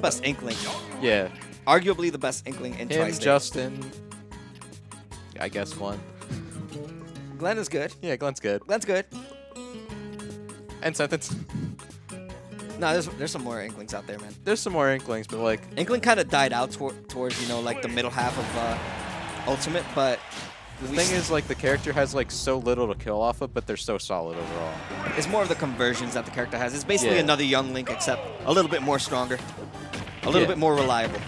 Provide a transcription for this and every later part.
best Inkling. Yeah. Arguably the best Inkling in Him, Tri-State. Justin, I guess Glenn. Glenn is good. Yeah, Glenn's good. Glenn's good. And Sentence. No, there's some more Inklings out there, man. There's some more Inklings, but like... Inkling kind of died out towards, you know, like the middle half of Ultimate, but... The thing is, like, the character has, like, so little to kill off of, but they're so solid overall. It's more of the conversions that the character has. It's basically another young Link, except a little bit more stronger. A little bit more reliable.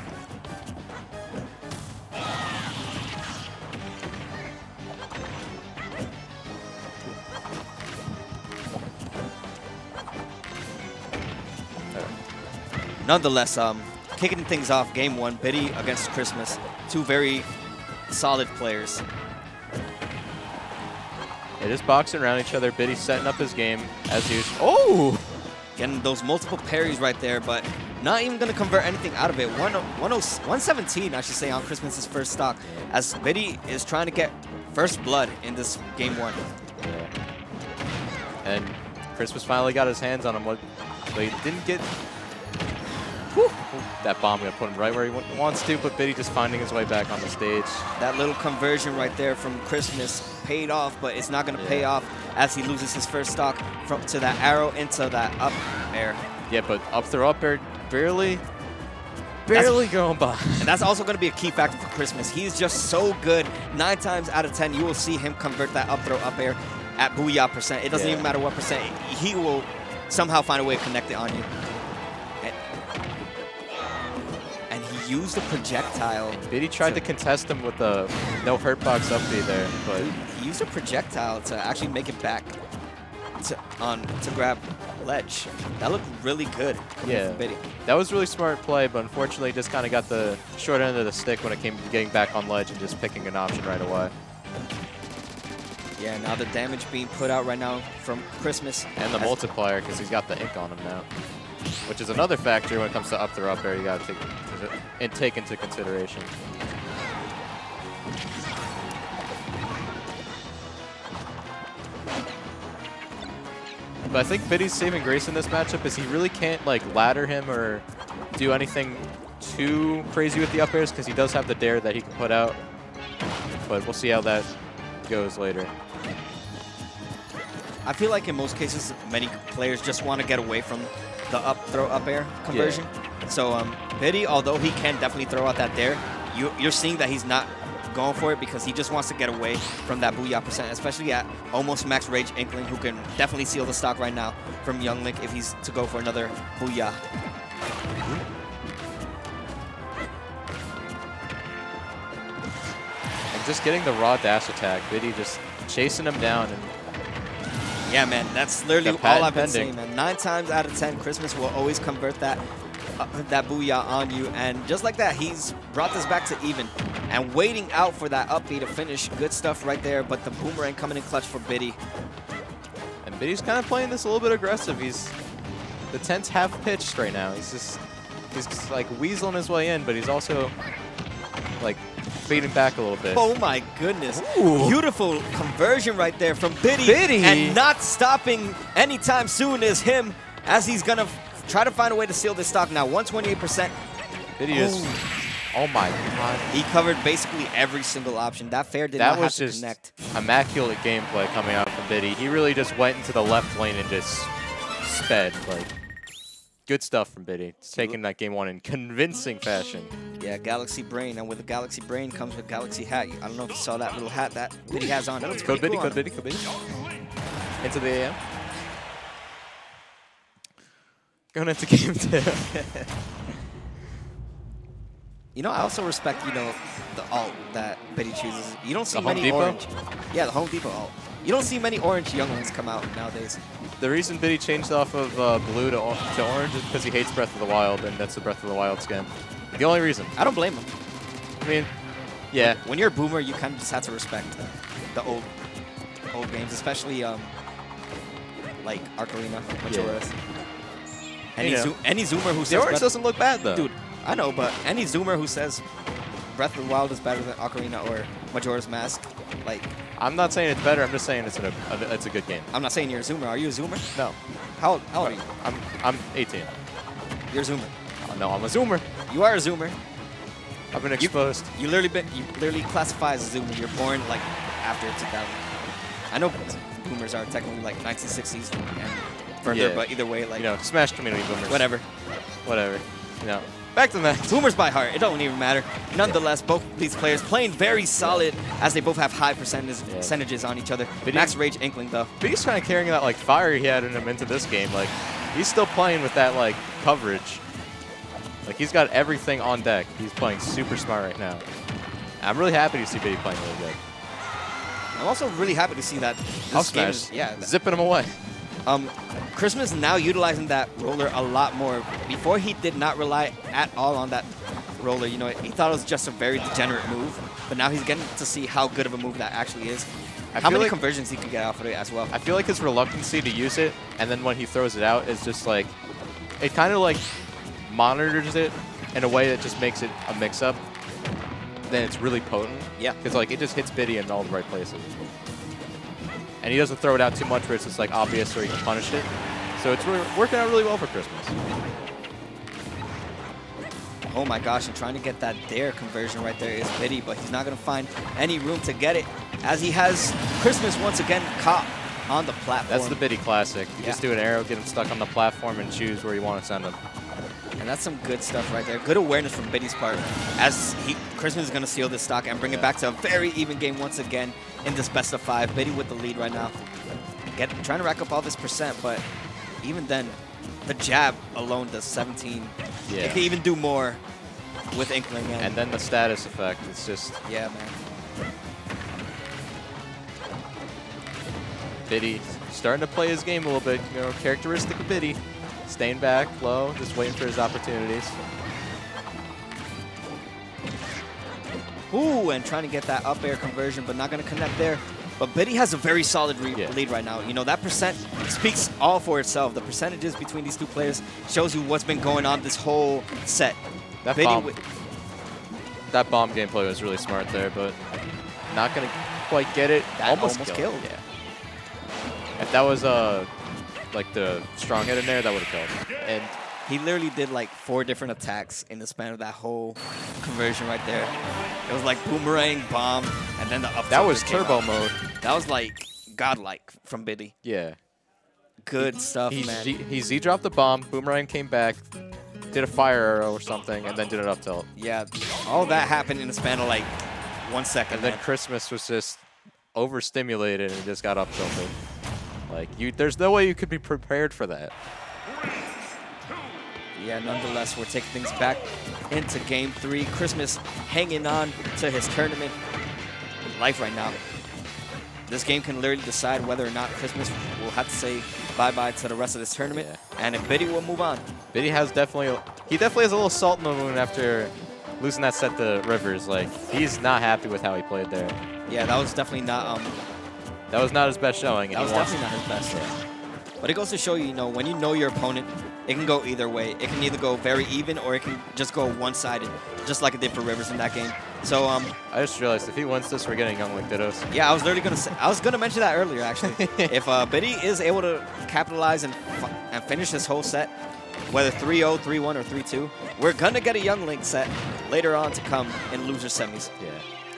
Nonetheless, kicking things off, game 1, Biddy against Chrismus. Two very solid players. They just boxing around each other. Biddy setting up his game as usual. Oh! Getting those multiple parries right there, but not even going to convert anything out of it. 117, I should say, on Chrismus's first stock, as Biddy is trying to get first blood in this game 1. And Chrismus finally got his hands on him, but he didn't get... Whew. That bomb going to put him right where he wants to, but Biddy just finding his way back on the stage. That little conversion right there from Chrismus paid off, but it's not going to pay off as he loses his first stock to that arrow into that up air. Yeah, but up throw up air barely going by. And that's also going to be a key factor for Chrismus. He's just so good. 9 times out of 10, you will see him convert that up throw up air at booyah %. It doesn't even matter what %. He will somehow find a way to connect it on you. And he used a projectile. Biddy tried to contest him with the no hurt box up B there, but he used a projectile to actually make it back to grab ledge. That looked really good from Biddy. That was really smart play, but unfortunately just kind of got the short end of the stick when it came to getting back on ledge and just picking an option right away. Yeah, now the damage being put out right now from Chrismus. And the multiplier, because he's got the ink on him now. Which is another factor when it comes to up throw up air you got to take into consideration. But I think Biddy's saving grace in this matchup is he really can't like ladder him or do anything too crazy with the up airs because he does have the dare that he can put out. But we'll see how that goes later. I feel like in most cases, many players just want to get away from the up throw up air conversion. So Biddy, although he can definitely throw out that dare, you're seeing that he's not going for it because he just wants to get away from that booyah %, especially at almost max rage Inkling, who can definitely seal the stock right now from Young Link if he's to go for another booyah. And just getting the raw dash attack, Biddy just chasing him down. And yeah, man, that's literally all I've been saying, man. 9 times out of 10, Chrismus will always convert that booyah on you, and just like that, he's brought this back to even. And waiting out for that up B to finish, good stuff right there, but the boomerang coming in clutch for Biddy. And Biddy's kind of playing this a little bit aggressive. The tent's half pitched right now. He's like weaseling his way in, but he's also like fading back a little bit. Oh my goodness. Ooh. Beautiful conversion right there from Biddy. And not stopping anytime soon is him, as he's going to try to find a way to seal this stock now. 128%. Biddy is, oh my God. He covered basically every single option. That fair did not have to connect. Immaculate gameplay coming out from Biddy. He really just went into the left lane and just sped. Like, good stuff from Biddy. It's taking that game 1 in convincing fashion. Yeah, Galaxy Brain, and with the Galaxy Brain comes with Galaxy Hat. I don't know if you saw that little hat that Biddy has on. Code Biddy, code Biddy, code Biddy. Into the AM. Going into game 2. You know, I also respect, you know, the alt that Biddy chooses. You don't see many Depot? orange. Yeah, the Home Depot alt. You don't see many orange younglings come out nowadays. The reason Biddy changed off of blue to orange is because he hates Breath of the Wild, and that's the Breath of the Wild skin. The only reason. I don't blame him. I mean, yeah. When you're a boomer, you kind of just have to respect the old games, especially like Ocarina, Majora's. Any Zoomer who says the orange doesn't look bad though. Dude, I know, but any Zoomer who says Breath of the Wild is better than Ocarina or Majora's Mask, like. I'm not saying it's better. I'm just saying it's a good game. I'm not saying you're a Zoomer. Are you a Zoomer? No. How old are you? I'm 18. You're a Zoomer. No, I'm a zoomer. You are a zoomer. I've been exposed. You literally classify as a zoomer. You're born like after 2000. I know boomers are technically like 1960s and further, but either way, like, you know, Smash community boomers. Whatever. You know, back to that. Boomers by heart. It don't even matter. Nonetheless, both these players playing very solid as they both have high percentages on each other. Max Rage Inkling though. Biddy's kind of carrying that like fire he had in him into this game. Like, he's still playing with that like coverage. Like, he's got everything on deck. He's playing super smart right now. I'm really happy to see Biddy playing really good. I'm also really happy to see that this game is, zipping him away. Chrismus now utilizing that roller a lot more. Before, he did not rely at all on that roller. You know, he thought it was just a very degenerate move, but now he's getting to see how good of a move that actually is. How many conversions he can get off of it as well. I feel like his reluctancy to use it, and then when he throws it out, is just like, it kind of like monitors it in a way that just makes it a mix-up. Then it's really potent. Yeah. Because like it just hits Biddy in all the right places. And he doesn't throw it out too much where it's just like obvious or he can punish it. So it's working out really well for Chrismus. Oh my gosh, and trying to get that dare conversion right there is Biddy, but he's not going to find any room to get it as he has Chrismus once again caught on the platform. That's the Biddy classic. You just do an arrow, get him stuck on the platform, and choose where you want to send him. And that's some good stuff right there. Good awareness from Biddy's part as Chrismus is going to steal this stock and bring it back to a very even game once again in this best of 5. Biddy with the lead right now. Trying to rack up all this percent, but even then, the jab alone does 17. Yeah. It can even do more with Inkling. And then the status effect, it's just... Yeah, man. Biddy starting to play his game a little bit, you know, characteristic of Biddy. Staying back low, just waiting for his opportunities. Ooh, and trying to get that up air conversion, but not going to connect there. But Biddy has a very solid lead right now. You know, that percent speaks all for itself. The percentages between these two players shows you what's been going on this whole set. That bomb gameplay was really smart there, but not going to quite get it. That almost killed. Yeah. If that was like the strong hit in there, that would have killed. And he literally did like 4 different attacks in the span of that whole conversion right there. It was like boomerang, bomb, and then the up. That was turbo mode. That was like godlike from Biddy. Yeah. Good stuff, man. He Z-dropped the bomb, boomerang came back, did a fire arrow or something, and then did an up tilt. Yeah, all that happened in the span of like 1 second. And then Chrismus was just overstimulated and just got up tilted. Like, there's no way you could be prepared for that. Yeah, nonetheless, we're taking things back into Game 3. Chrismus hanging on to his tournament life right now. This game can literally decide whether or not Chrismus will have to say bye-bye to the rest of this tournament, and if Biddy will move on. Biddy has definitely has a little salt in the wound after losing that set to Rivers. Like, he's not happy with how he played there. Yeah, that was definitely not that was not his best showing. That was definitely not his best. But it goes to show you, when you know your opponent, it can go either way. It can either go very even or it can just go one-sided, just like it did for Rivers in that game. So I just realized if he wins this, we're getting Youngling Dittos. Yeah, I was literally gonna mention that earlier actually. If Biddy is able to capitalize and finish this whole set, whether 3-0, 3-1, or 3-2, we're gonna get a Youngling set later on to come in loser semis. Yeah.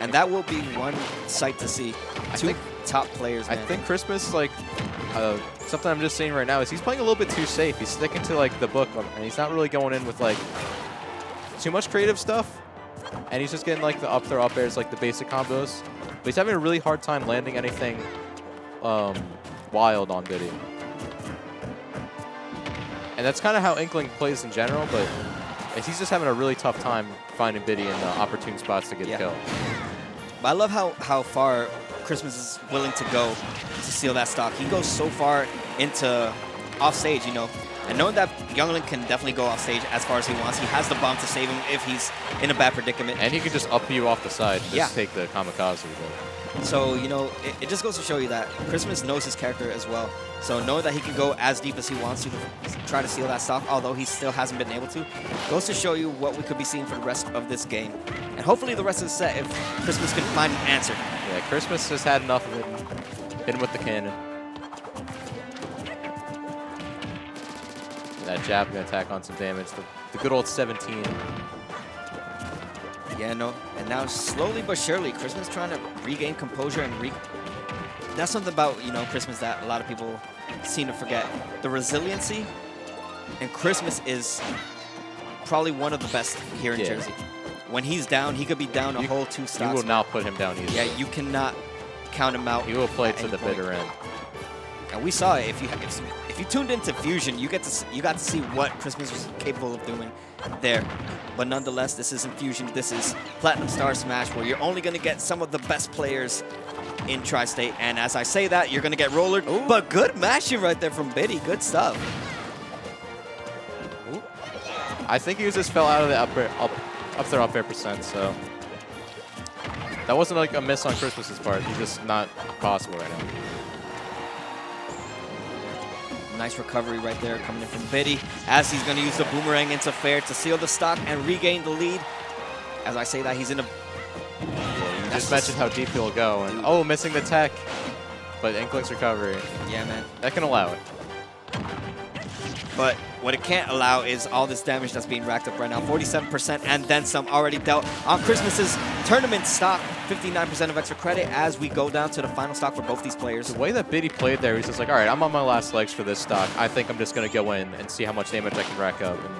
And that will be one sight to see. Two top players, man. I think Chrismus, like, something I'm just seeing right now is he's playing a little bit too safe. He's sticking to, like, the book, and he's not really going in with, like, too much creative stuff. And he's just getting, like, the up throw up airs, like the basic combos. But he's having a really hard time landing anything wild on Biddy. And that's kind of how Inkling plays in general, but he's just having a really tough time finding Biddy in the opportune spots to get a kill. But I love how far Chrismus is willing to go to steal that stock. He goes so far into offstage, and knowing that Youngling can definitely go offstage as far as he wants. He has the bomb to save him if he's in a bad predicament. And he can just up you off the side and just take the kamikaze. So, it just goes to show you that Chrismus knows his character as well. So knowing that he can go as deep as he wants to try to steal that stock, although he still hasn't been able to, goes to show you what we could be seeing for the rest of this game. And hopefully the rest of the set, if Chrismus can find an answer. Yeah, Chrismus has had enough of it and hit him with the cannon. that jab going to tack on some damage. The good old 17. Yeah, no. And now slowly but surely, Chrismus trying to regain composure and that's something about, you know, Chrismus that a lot of people seem to forget. The resiliency, and Chrismus is probably one of the best here in Jersey. When he's down, he could be down a whole 2 stocks. You will not put him down either. Yeah, you cannot count him out. He will play to the bitter end. And we saw it. If you tuned into Fusion, you got to see what Chrismus was capable of doing there. But nonetheless, this isn't Fusion. This is Platinum Star Smash, where you're only going to get some of the best players in Tri-State. And as I say that, you're going to get rollered. Ooh. But good mashing right there from Biddy. Good stuff. Ooh. I think he just fell out of the up air percent, so that wasn't like a miss on Chrismus's part. He's just not possible right now. Nice recovery right there coming in from Biddy as he's going to use the boomerang into fair to seal the stock and regain the lead. As I say that, he's in a... Yeah, you just mentioned how deep he'll go. And, oh, missing the tech. But Inkling's recovery. Yeah, man. That can allow it. But what it can't allow is all this damage that's being racked up right now. 47% and then some already dealt on Chrismus's tournament stock. 59% of extra credit as we go down to the final stock for both these players. The way that Biddy played there, he's just like, all right, I'm on my last legs for this stock. I think I'm just going to go in and see how much damage I can rack up. And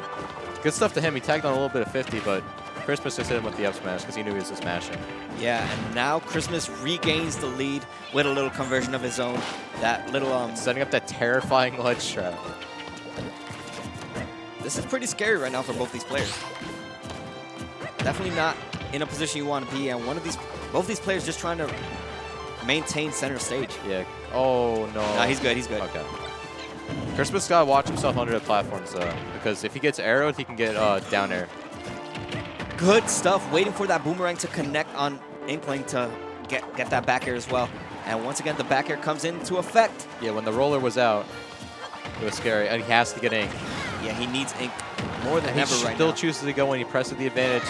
good stuff to him. He tagged on a little bit of 50, but Chrismus just hit him with the up smash because he knew he was just smashing. Yeah, and now Chrismus regains the lead with a little conversion of his own. That little... setting up that terrifying ledge trap. This is pretty scary right now for both these players. Definitely not in a position you want to be in. Both these players just trying to maintain center stage. Yeah. Oh, no. Nah, he's good. He's good. Okay. Chrismus got to watch himself under the platforms, because if he gets arrowed, he can get down air. Good stuff. Waiting for that boomerang to connect on Inkling to get that back air as well. And once again, the back air comes into effect. Yeah, when the roller was out, it was scary. And he has to get ink. Yeah, he needs ink more than ever right now. He still chooses to go when he presses the advantage.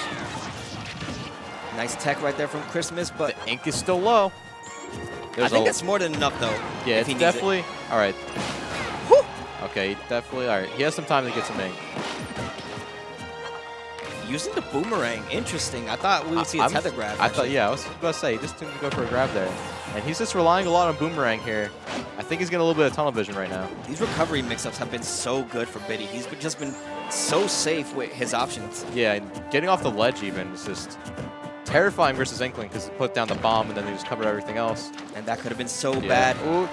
Nice tech right there from Chrismus, but the ink is still low. I think that's more than enough, though. Yeah, it's definitely. All right. Whew. Okay, definitely. All right, he has some time to get some ink. Using the boomerang, interesting. I thought we would see a tether grab. I thought, yeah, I was about to say, he just didn't go for a grab there. And he's just relying a lot on boomerang here. I think he's getting a little bit of tunnel vision right now. These recovery mix-ups have been so good for Biddy. He's just been so safe with his options. Yeah, and getting off the ledge even is just terrifying versus Inkling because he put down the bomb and then they just covered everything else. And that could have been so bad. Ooh.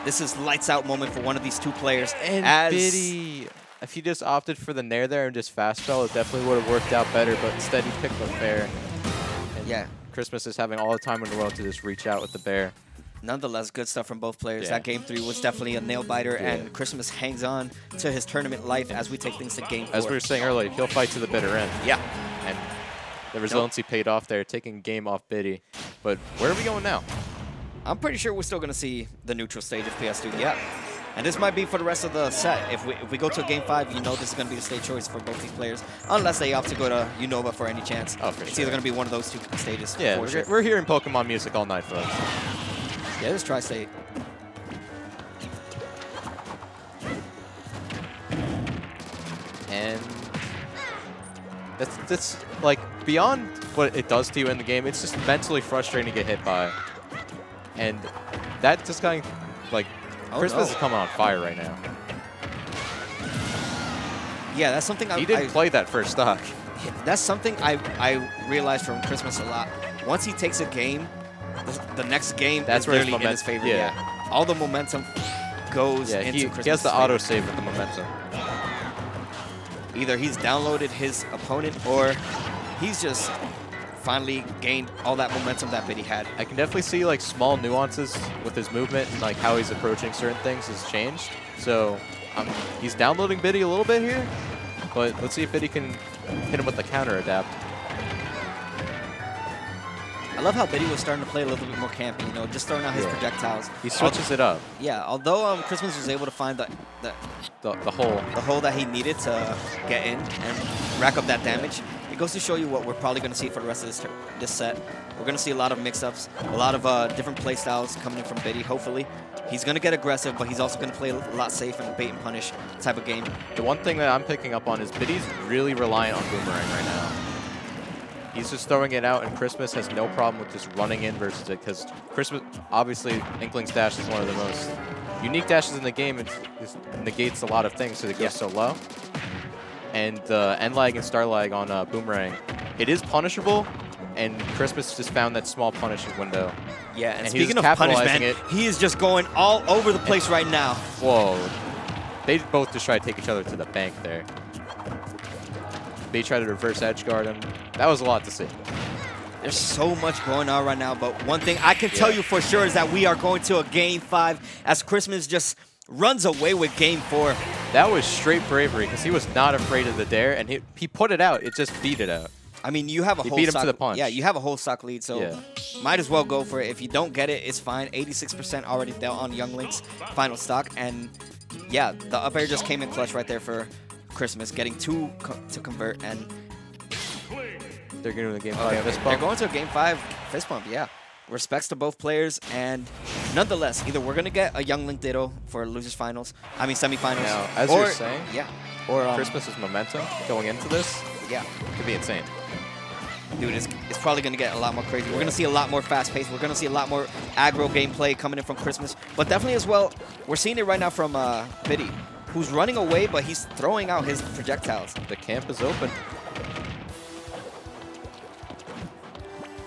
This is lights out moment for one of these two players. And Biddy, if he just opted for the nair there and just fast fell, it definitely would have worked out better, but instead he picked the fair. And yeah. Chrismus is having all the time in the world to just reach out with the bear. Nonetheless, good stuff from both players. Yeah. That game 3 was definitely a nail-biter, and Chrismus hangs on to his tournament life as we take things to game 4. As we were saying earlier, he'll fight to the bitter end. Yeah. And the resiliency paid off there, taking game off Biddy. But where are we going now? I'm pretty sure we're still going to see the neutral stage of PS2. Yeah. And this might be for the rest of the set. If we go to a game 5, you know this is going to be the stage choice for both these players, unless they opt to go to Unova for any chance. Oh, for It's sure. either going to be one of those two stages. Yeah, we're hearing Pokemon music all night, folks. Yeah, this Tri-State. And that's like beyond what it does to you in the game. It's just mentally frustrating to get hit by, and that just kind of like Chrismus is coming on fire right now. Yeah, that's something he didn't play that first stock. That's something I realized from Chrismus a lot. Once he takes a game, the next game is really in his favor. Yeah. All the momentum goes into Chrismus. He has the autosave with the momentum. Either he's downloaded his opponent or he's just finally gained all that momentum that Biddy had. I can definitely see like small nuances with his movement and like how he's approaching certain things has changed. So he's downloading Biddy a little bit here, but let's see if Biddy can hit him with the counter adapt. I love how Biddy was starting to play a little bit more campy, you know, just throwing out his projectiles. He switches it up. Yeah, although Chrismus was able to find the hole that he needed to get in and rack up that damage, it goes to show you what we're probably going to see for the rest of this set. We're going to see a lot of mix-ups, a lot of different play styles coming in from Biddy, hopefully. He's going to get aggressive, but he's also going to play a lot safe and bait and punish type of game. The one thing that I'm picking up on is Biddy's really reliant on Boomerang right now. He's just throwing it out, and Chrismus has no problem with just running in versus it, because Chrismus, obviously, Inkling's dash is one of the most unique dashes in the game. It negates a lot of things, so it goes so low. And end lag and start lag on Boomerang, it is punishable, and Chrismus just found that small punishing window. Yeah, and speaking of punishment, he is just going all over the place right now. Whoa. They both just tried to take each other to the bank there. They tried to reverse edge guard him. That was a lot to see. There's so much going on right now, but one thing I can tell you for sure is that we are going to a Game 5 as Chrismus just runs away with Game 4. That was straight bravery because he was not afraid of the dare, and he put it out. It just beat it out. I mean, you have a whole beat him stock, to the punch. Yeah, you have a whole stock lead, so might as well go for it. If you don't get it, it's fine. 86% already dealt on Young Link's final stock, and yeah, the up air just came in clutch right there for Chrismus, getting 2 to convert, and they're going to a Game 5 fist bump. They're going to a Game 5 fist bump, yeah. Respects to both players, and nonetheless, either we're going to get a Young Link Ditto for losers finals, I mean semifinals. Now, as you're saying, or Chrismus's momentum going into this, could be insane. Dude, it's probably going to get a lot more crazy. We're going to see a lot more fast-paced. We're going to see a lot more aggro gameplay coming in from Chrismus. But definitely as well, we're seeing it right now from Biddy, who's running away, but he's throwing out his projectiles. The camp is open.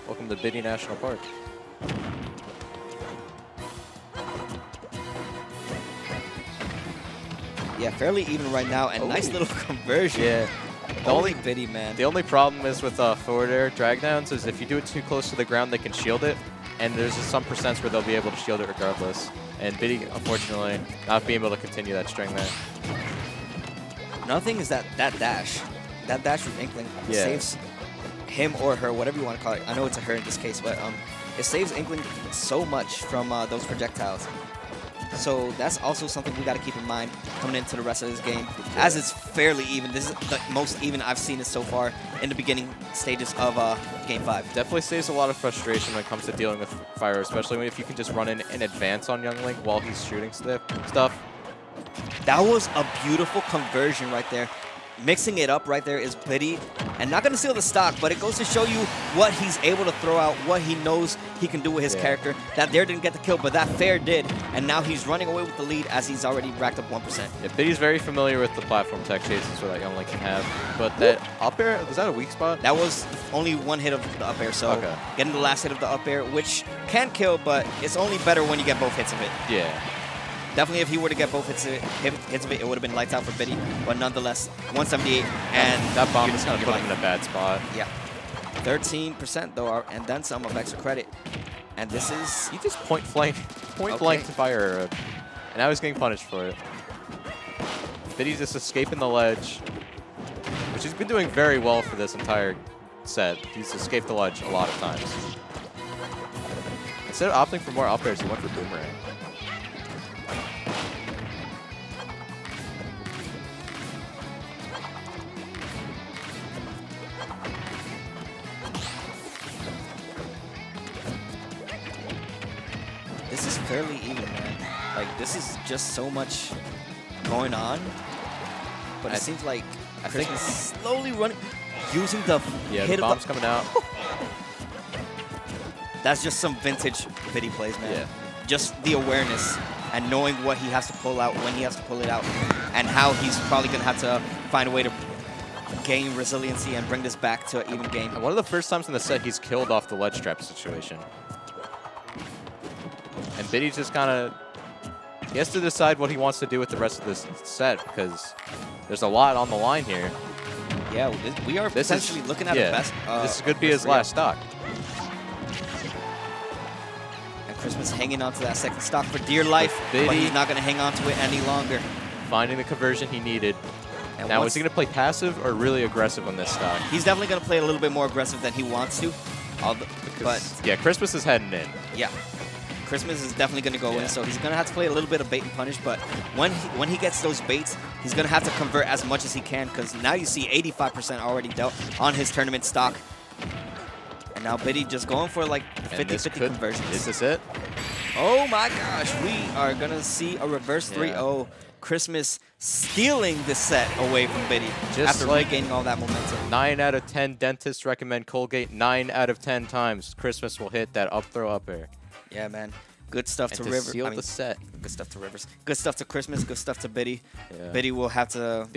Welcome to Biddy National Park. Yeah, fairly even right now, and nice little conversion. Yeah. The only Biddy, man. The only problem is with forward air drag downs is if you do it too close to the ground, they can shield it, and there's just some percents where they'll be able to shield it regardless. And Biddy, unfortunately, not being able to continue that string there. Another thing is that dash from Inkling saves him or her, whatever you want to call it. I know it's a her in this case, but it saves Inkling so much from those projectiles. So that's also something we got to keep in mind coming into the rest of this game, as it's fairly even. This is the most even I've seen it so far in the beginning stages of Game 5. Definitely saves a lot of frustration when it comes to dealing with fire, especially if you can just run in advance on Young Link while he's shooting stuff. That was a beautiful conversion right there. Mixing it up right there is Biddy, and not going to steal the stock, but it goes to show you what he's able to throw out, what he knows he can do with his character. That dare didn't get the kill, but that fair did, and now he's running away with the lead as he's already racked up 1%. Yeah, Biddy's very familiar with the platform tech chases that Young Link can have, but that up air, was that a weak spot? That was only one hit of the up air, so getting the last hit of the up air, which can kill, but it's only better when you get both hits of it. Yeah. Definitely, if he were to get both hits of it, it would have been lights out for Biddy. But nonetheless, 178, and that bomb is going to put him in a bad spot. Yeah, 13% though, and then some of extra credit. And this is he just point blank to fire, and now he's getting punished for it. Biddy's just escaping the ledge, which he's been doing very well for this entire set. He's escaped the ledge a lot of times. Instead of opting for more up airs, he went for Boomerang. This is fairly even, man. Like, this is just so much going on. But it seems like Chrismus is slowly running, using the hit the of bomb's coming out. That's just some vintage Biddy plays, man. Yeah. Just the awareness and knowing what he has to pull out, when he has to pull it out, and how he's probably going to have to find a way to gain resiliency and bring this back to an even game. And one of the first times in the set he's killed off the ledge trap situation. And Biddy's just kind of, he has to decide what he wants to do with the rest of this set, because there's a lot on the line here. Yeah, we are potentially looking at the best. This could be his last stock. And Chrismus hanging on to that second stock for dear life, but he's not going to hang on to it any longer. Finding the conversion he needed. And now, is he going to play passive or really aggressive on this stock? He's definitely going to play a little bit more aggressive than he wants to. Yeah, Chrismus is heading in. Yeah. Chrismus is definitely going to go in, so he's going to have to play a little bit of bait and punish. But when he gets those baits, he's going to have to convert as much as he can, because now you see 85% already dealt on his tournament stock. And now Biddy just going for like 50-50 conversions. Is this it? Oh my gosh, we are going to see a reverse 3-0. Chrismus stealing the set away from Biddy after regaining all that momentum. 9 out of 10 dentists recommend Colgate. 9 out of 10 times Chrismus will hit that up throw up air. Yeah, man. Good stuff to and Rivers. Seal the set. Good stuff to Rivers. Good stuff to Chrismus. Good stuff to Biddy. Yeah. Biddy will have to